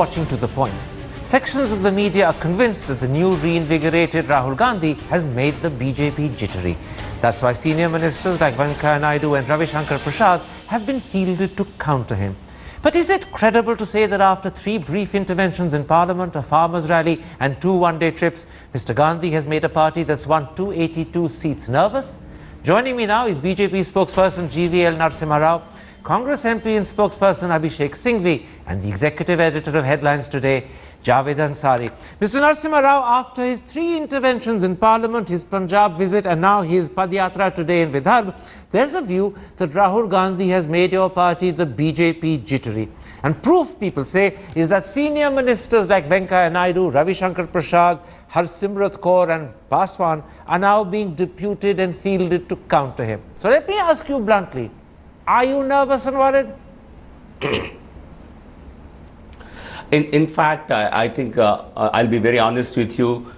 Watching to the point. Sections of the media are convinced that the new reinvigorated Rahul Gandhi has made the BJP jittery. That's why senior ministers like Venkaiah Naidu and Ravi Shankar Prasad have been fielded to counter him. But is it credible to say that after 3 brief interventions in Parliament, a farmers' rally and 2 one-day trips, Mr. Gandhi has made a party that's won 282 seats nervous? Joining me now is BJP spokesperson GVL Narasimha Rao, Congress MP and spokesperson Abhishek Singhvi, and the executive editor of Headlines Today, Javed Ansari. Mr. Narasimha Rao, after his 3 interventions in Parliament, his Punjab visit and now his Padyatra today in Vidarbha, there's a view that Rahul Gandhi has made your party the BJP jittery. And proof, people say, is that senior ministers like Venkaiah Naidu, Ravi Shankar Prasad, Harsimrat Kaur and Paswan are now being deputed and fielded to counter him. So let me ask you bluntly, are you nervous and worried? In fact, I think I'll be very honest with you.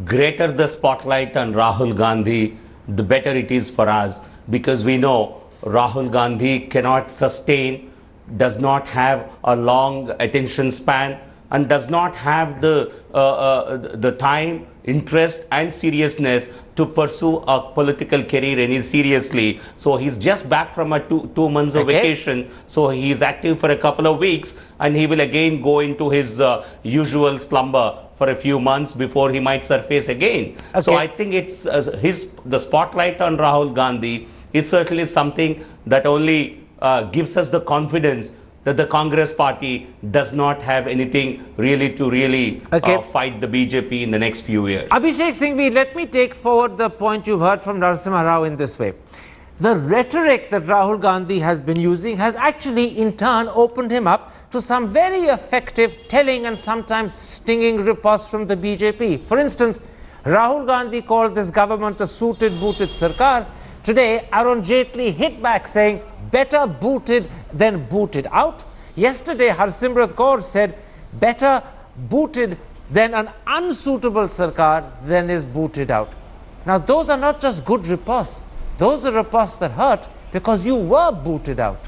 Greater the spotlight on Rahul Gandhi, the better it is for us, because we know Rahul Gandhi cannot sustain, does not have a long attention span, and does not have the time, interest and seriousness to pursue a political career any seriously. So he's just back from a two months of vacation. So he's active for a couple of weeks and he will again go into his usual slumber for a few months before he might surface again. So I think it's the spotlight on Rahul Gandhi is certainly something that only gives us the confidence that the Congress party does not have anything really to fight the BJP in the next few years. Abhishek Singhvi, let me take forward the point you've heard from Narasimha Rao in this way. The rhetoric that Rahul Gandhi has been using has actually in turn opened him up to some very effective telling and sometimes stinging riposte from the BJP. For instance, Rahul Gandhi called this government a suited booted sarkar. Today, Arun Jaitley hit back saying, better booted than booted out. Yesterday, Harsimrat Kaur said, better booted than an unsuitable sarkar than is booted out. Now, those are not just good riposts. Those are riposts that hurt because you were booted out.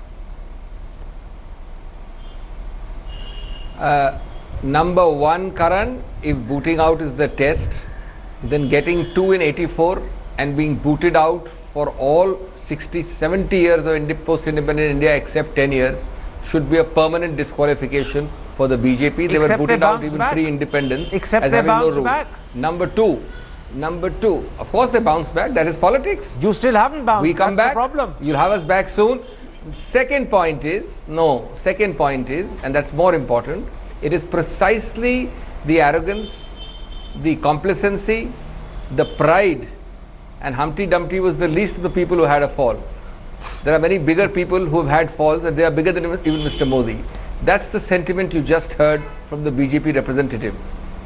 Number one, Karan, if booting out is the test, then getting 2 in 84 and being booted out for all 70 years of post-independent India except 10 years should be a permanent disqualification for the BJP. They were booted out even pre-independence. Except they bounced back. Number two, of course they bounce back. That is politics. You still haven't bounced. We come back. The problem. You'll have us back soon. Second point is, and that's more important, it is precisely the arrogance, the complacency, the pride. And Humpty Dumpty was the least of the people who had a fall. There are many bigger people who have had falls and they are bigger than even Mr. Modi. That's the sentiment you just heard from the BJP representative.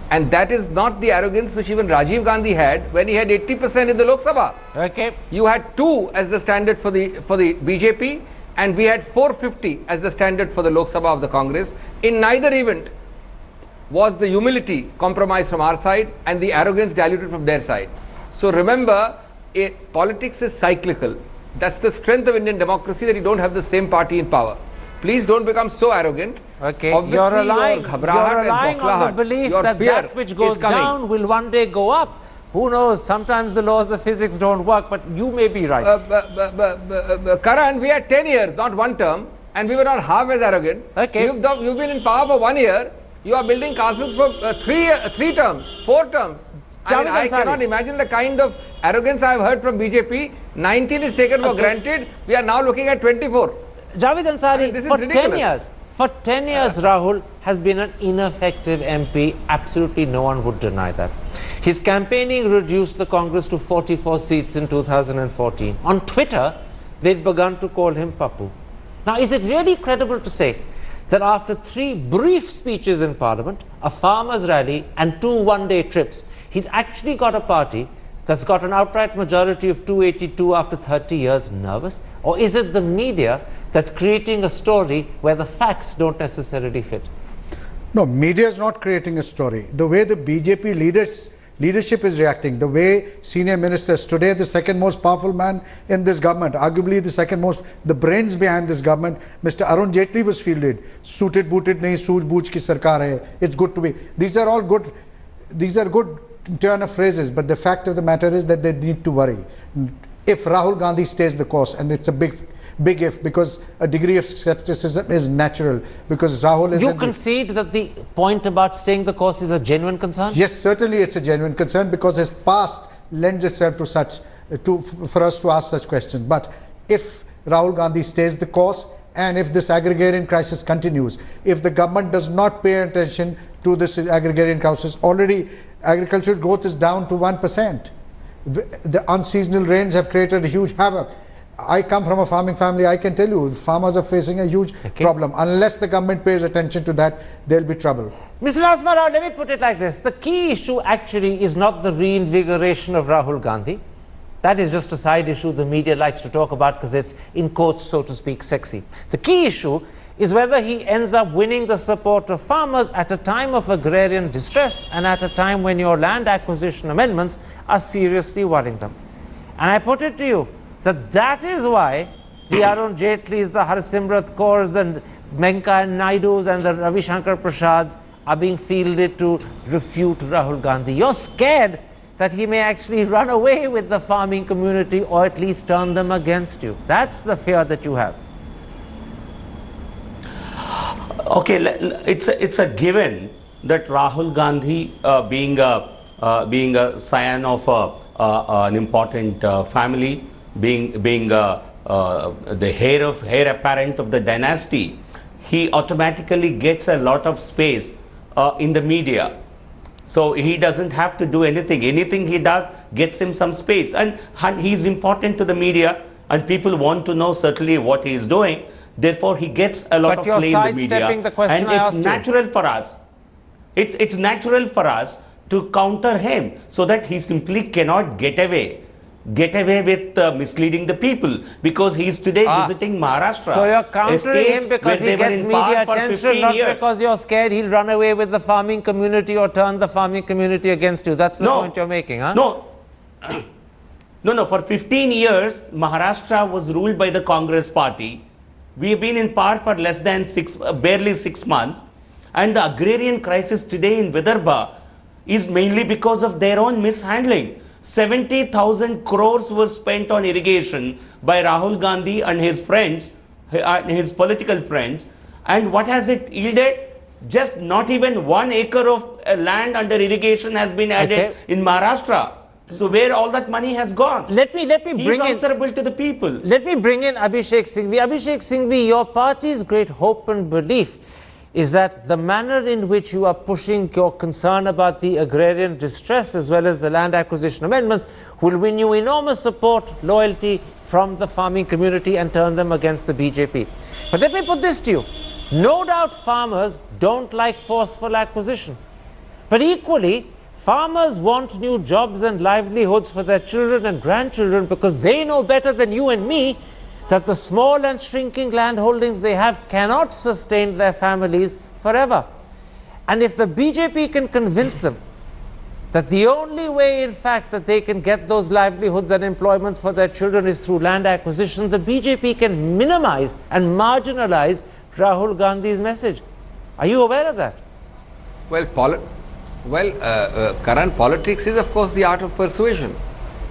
And that is not the arrogance which even Rajiv Gandhi had when he had 80% in the Lok Sabha. You had 2 as the standard for the BJP and we had 450 as the standard for the Lok Sabha of the Congress. In neither event was the humility compromised from our side and the arrogance diluted from their side. So remember, politics is cyclical. That's the strength of Indian democracy, that you don't have the same party in power. Please don't become so arrogant. Obviously, you're relying on the belief that that which goes down will one day go up. Who knows? Sometimes the laws of physics don't work, but you may be right. Karan, we had 10 years, not 1 term, and we were not half as arrogant. You've been in power for 1 year. You are building castles for 3 terms, 4 terms. I cannot imagine the kind of arrogance I have heard from BJP. 19 is taken for granted. We are now looking at 24. Javed Ansari, for 10 years, Rahul has been an ineffective MP. Absolutely no one would deny that. His campaigning reduced the Congress to 44 seats in 2014. On Twitter, they'd begun to call him Papu. Now, is it really credible to say that after 3 brief speeches in Parliament, a farmers' rally and 2 one-day trips, he's actually got a party that's got an outright majority of 282 after 30 years nervous? Or is it the media that's creating a story where the facts don't necessarily fit? No, media is not creating a story. The way the BJP leaders leadership is reacting. The way senior ministers, today the second most powerful man in this government, arguably the second most, the brains behind this government, Mr. Arun Jittery was fielded. Suited, booted, nahi, sooj booj ki sarkar hai. It's good to be. These are all good. These are good turn of phrases, but the fact of the matter is that they need to worry. If Rahul Gandhi stays the course, and it's a big if, because a degree of skepticism is natural, because Rahul is... You concede that the point about staying the course is a genuine concern? Yes, certainly it's a genuine concern, because his past lends itself to such, for us to ask such questions. But if Rahul Gandhi stays the course, and if this agrarian crisis continues, if the government does not pay attention to this agrarian crisis, already agricultural growth is down to 1%. The unseasonal rains have created a huge havoc. I come from a farming family. I can tell you, farmers are facing a huge problem. Unless the government pays attention to that, there'll be trouble. Mr. Nasmarao, let me put it like this. The key issue actually is not the reinvigoration of Rahul Gandhi. That is just a side issue the media likes to talk about because it's, in quotes, so to speak, sexy. The key issue is whether he ends up winning the support of farmers at a time of agrarian distress and at a time when your land acquisition amendments are seriously worrying them. And I put it to you, that is why the Arun Jaitlys, the Harsimrat Kaurs, and Venkaiah Naidus and the Ravi Shankar Prasads are being fielded to refute Rahul Gandhi. You're scared that he may actually run away with the farming community or at least turn them against you. That's the fear that you have. Okay, it's a given that Rahul Gandhi, being a scion of an important family, being the heir apparent of the dynasty, he automatically gets a lot of space in the media. So he doesn't have to do anything. Anything he does gets him some space, and he's important to the media, and people want to know certainly what he is doing. Therefore, he gets a lot of play in the media, the question and it's natural for us. It's natural for us to counter him, so that he simply cannot get away with misleading the people, because he is today visiting Maharashtra. So you're countering him because he gets media attention, not because you're scared he'll run away with the farming community or turn the farming community against you. That's the point you're making, huh? No. For 15 years, Maharashtra was ruled by the Congress party. We have been in power for less than barely 6 months. And the agrarian crisis today in Vidarbha is mainly because of their own mishandling. 70,000 crores was spent on irrigation by Rahul Gandhi and his friends, his political friends. And what has it yielded? Just not even 1 acre of land under irrigation has been added in Maharashtra. So where all that money has gone? Let me bring in... He's answerable to the people. Let me bring in Abhishek Singhvi. Abhishek Singhvi, your party's great hope and belief is that the manner in which you are pushing your concern about the agrarian distress as well as the land acquisition amendments will win you enormous support, loyalty from the farming community and turn them against the BJP. But let me put this to you. No doubt farmers don't like forceful acquisition. But equally, farmers want new jobs and livelihoods for their children and grandchildren because they know better than you and me that the small and shrinking land holdings they have cannot sustain their families forever. And if the BJP can convince them that the only way, in fact, that they can get those livelihoods and employments for their children is through land acquisition, the BJP can minimize and marginalize Rahul Gandhi's message. Are you aware of that? Current politics is, of course, the art of persuasion.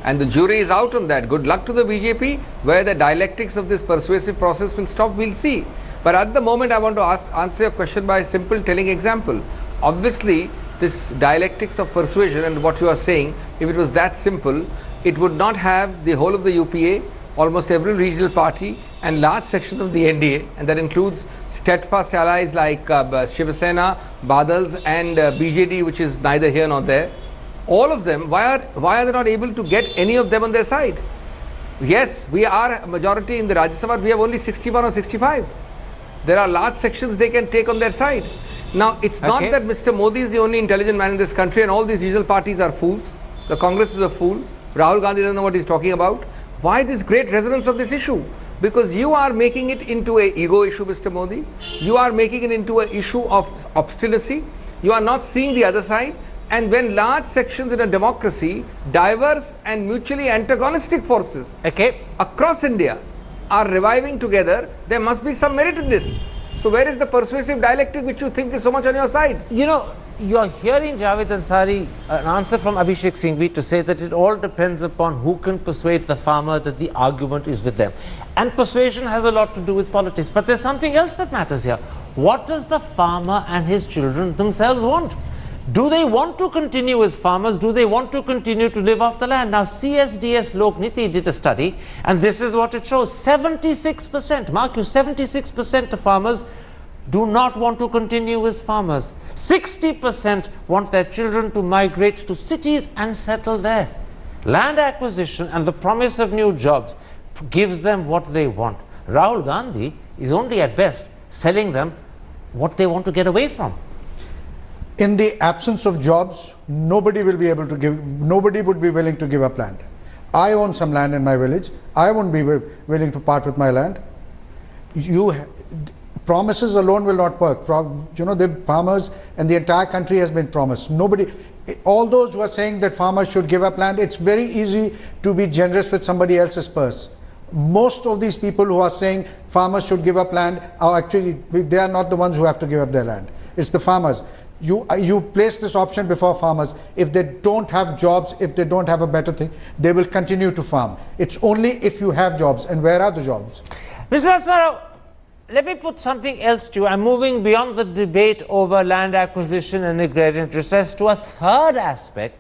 And the jury is out on that. Good luck to the BJP. Where the dialectics of this persuasive process will stop, we'll see. But at the moment, I want to answer your question by a simple telling example. Obviously, this dialectics of persuasion and what you are saying, if it was that simple, it would not have the whole of the UPA, almost every regional party, and large sections of the NDA, and that includes steadfast allies like Shiva Sena, Badals, and BJD, which is neither here nor there. All of them, why are they not able to get any of them on their side? Yes, we are a majority in the Rajya Sabha, we have only 61 or 65. There are large sections they can take on their side. Now, it's not that Mr. Modi is the only intelligent man in this country and all these regional parties are fools. The Congress is a fool. Rahul Gandhi doesn't know what he's talking about. Why this great resonance of this issue? Because you are making it into an ego issue, Mr. Modi. You are making it into an issue of obstinacy. You are not seeing the other side. And when large sections in a democracy, diverse and mutually antagonistic forces across India are reviving together, there must be some merit in this. So where is the persuasive dialectic which you think is so much on your side? You know, you're hearing Javed Ansari, an answer from Abhishek Singhvi to say that it all depends upon who can persuade the farmer that the argument is with them. And persuasion has a lot to do with politics. But there's something else that matters here. What does the farmer and his children themselves want? Do they want to continue as farmers? Do they want to continue to live off the land? Now, CSDS Lokniti did a study, and this is what it shows. 76%, mark you, 76% of farmers do not want to continue as farmers. 60% want their children to migrate to cities and settle there. Land acquisition and the promise of new jobs gives them what they want. Rahul Gandhi is only at best selling them what they want to get away from. In the absence of jobs, nobody would be willing to give up land. I own some land in my village. I won't be willing to part with my land. Promises alone will not work. You know, the farmers and the entire country has been promised. Nobody, all those who are saying that farmers should give up land, it's very easy to be generous with somebody else's purse. Most of these people who are saying farmers should give up land are actually, they are not the ones who have to give up their land. It's the farmers. You place this option before farmers. If they don't have jobs, if they don't have a better thing, they will continue to farm. It's only if you have jobs. And where are the jobs? Mr. Asmarao, let me put something else to you. I'm moving beyond the debate over land acquisition and agrarian recess to a third aspect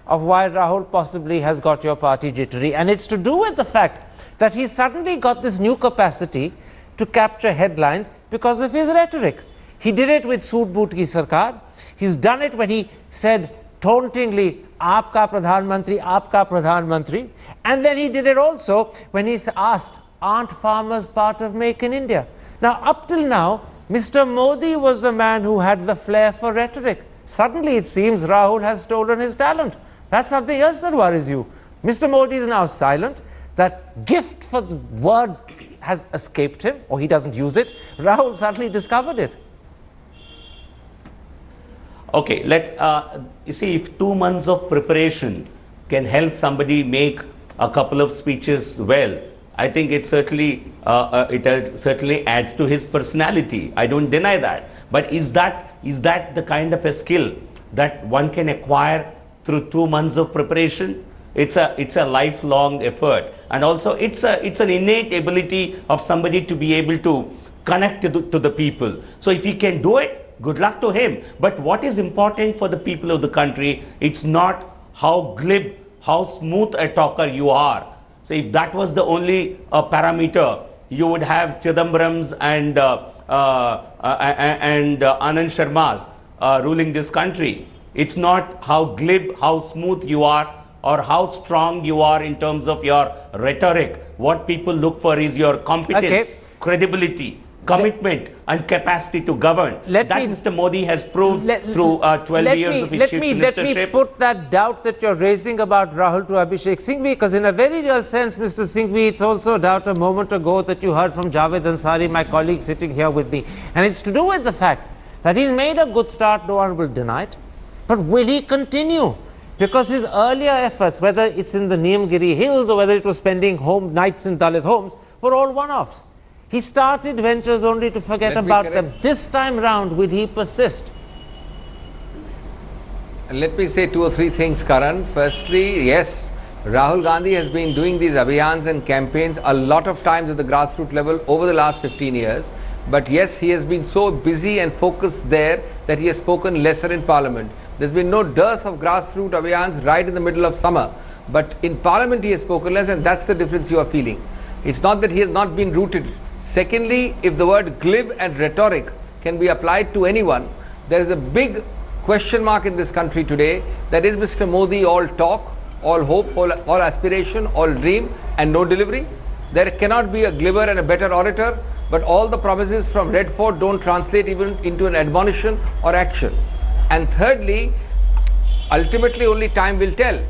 of why Rahul possibly has got your party jittery. And it's to do with the fact that he's suddenly got this new capacity to capture headlines because of his rhetoric. He did it with Sood Boot Ki Sarkar. He's done it when he said tauntingly, Aapka Pradhan Mantri, Aapka Pradhan Mantri. And then he did it also when he asked, aren't farmers part of Make in India? Now, up till now, Mr. Modi was the man who had the flair for rhetoric. Suddenly, it seems Rahul has stolen his talent. That's something else that worries you. Mr. Modi is now silent. That gift for the words has escaped him, or he doesn't use it. Rahul suddenly discovered it. Okay, you see, if 2 months of preparation can help somebody make a couple of speeches well, I think it certainly adds to his personality. I don't deny that. But is that the kind of a skill that one can acquire through 2 months of preparation? It's a lifelong effort, and also it's an innate ability of somebody to be able to connect to the people. So if he can do it, good luck to him. But what is important for the people of the country, it's not how glib, how smooth a talker you are. So if that was the only parameter, you would have Chidambarams and Anand Sharmas ruling this country. It's not how glib, how smooth you are, or how strong you are in terms of your rhetoric. What people look for is your competence, credibility, commitment and capacity to govern. Mr. Modi has proved through 12 years of his chief ministership. Let me put that doubt that you're raising about Rahul to Abhishek Singhvi, because in a very real sense, Mr. Singhvi, it's also a doubt a moment ago that you heard from Javed Ansari, my colleague sitting here with me. And it's to do with the fact that he's made a good start, no one will deny it. But will he continue? Because his earlier efforts, whether it's in the Niyamgiri Hills or whether it was spending nights in Dalit homes, were all one-offs. He started ventures only to forget about them. This time round, will he persist? Let me say 2 or 3 things, Karan. Firstly, yes, Rahul Gandhi has been doing these abhiyans and campaigns a lot of times at the grassroots level over the last 15 years. But yes, he has been so busy and focused there that he has spoken lesser in Parliament. There's been no dearth of grassroots abhiyans right in the middle of summer. But in Parliament he has spoken less, and that's the difference you are feeling. It's not that he has not been rooted. Secondly, if the word glib and rhetoric can be applied to anyone, there is a big question mark in this country today, that is Mr. Modi all talk, all hope, all aspiration, all dream and no delivery? There cannot be a glibber and a better orator, but all the promises from Red Fort don't translate even into an admonition or action. And thirdly, ultimately only time will tell.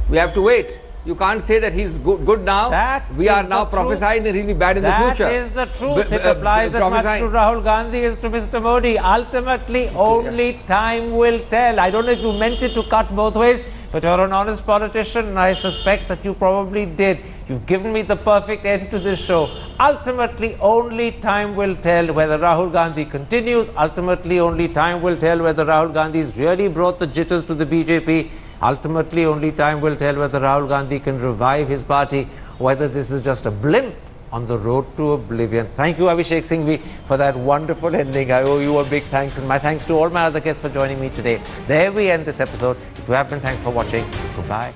We have to wait. You can't say that he's good now. That we is are now the truth. prophesying that he'll be bad in the future. That is the truth. It applies as much to Rahul Gandhi as to Mr. Modi. Ultimately, only time will tell. I don't know if you meant it to cut both ways, but you're an honest politician, and I suspect that you probably did. You've given me the perfect end to this show. Ultimately, only time will tell whether Rahul Gandhi continues. Ultimately, only time will tell whether Rahul Gandhi's really brought the jitters to the BJP. Ultimately, only time will tell whether Rahul Gandhi can revive his party, whether this is just a blimp on the road to oblivion. Thank you, Abhishek Singhvi, for that wonderful ending. I owe you a big thanks, and my thanks to all my other guests for joining me today. There we end this episode. If you have been, thanks for watching. Goodbye.